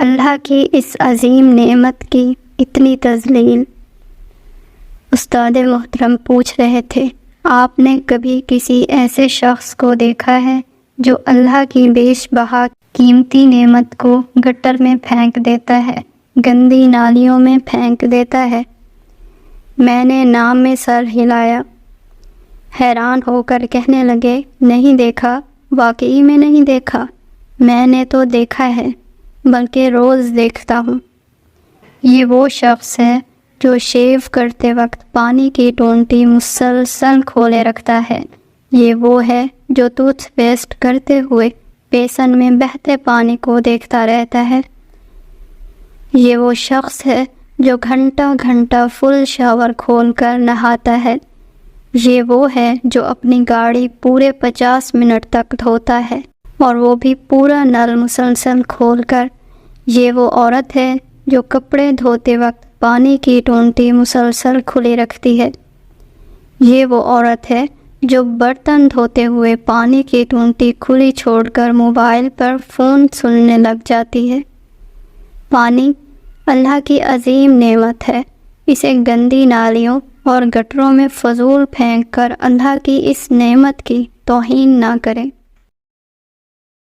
اللہ کی اس عظیم نعمت کی اتنی تذلیل۔ استاد محترم پوچھ رہے تھے، آپ نے کبھی کسی ایسے شخص کو دیکھا ہے جو اللہ کی بیش بہا قیمتی نعمت کو گٹر میں پھینک دیتا ہے، گندی نالیوں میں پھینک دیتا ہے؟ میں نے نام میں سر ہلایا۔ حیران ہو کر کہنے لگے، نہیں دیکھا، واقعی میں نہیں دیکھا۔ میں نے تو دیکھا ہے، بلکہ روز دیکھتا ہوں۔ یہ وہ شخص ہے جو شیو کرتے وقت پانی کی ٹونٹی مسلسل کھولے رکھتا ہے۔ یہ وہ ہے جو ٹوتھ پیسٹ کرتے ہوئے بیسن میں بہتے پانی کو دیکھتا رہتا ہے۔ یہ وہ شخص ہے جو گھنٹہ گھنٹہ فل شاور کھول کر نہاتا ہے۔ یہ وہ ہے جو اپنی گاڑی پورے 50 منٹ تک دھوتا ہے، اور وہ بھی پورا نل مسلسل کھول کر۔ یہ وہ عورت ہے جو کپڑے دھوتے وقت پانی کی ٹونٹی مسلسل کھلی رکھتی ہے۔ یہ وہ عورت ہے جو برتن دھوتے ہوئے پانی کی ٹونٹی کھلی چھوڑ کر موبائل پر فون سننے لگ جاتی ہے۔ پانی اللہ کی عظیم نعمت ہے، اسے گندی نالیوں اور گٹروں میں فضول پھینک کر اللہ کی اس نعمت کی توہین نہ کریں۔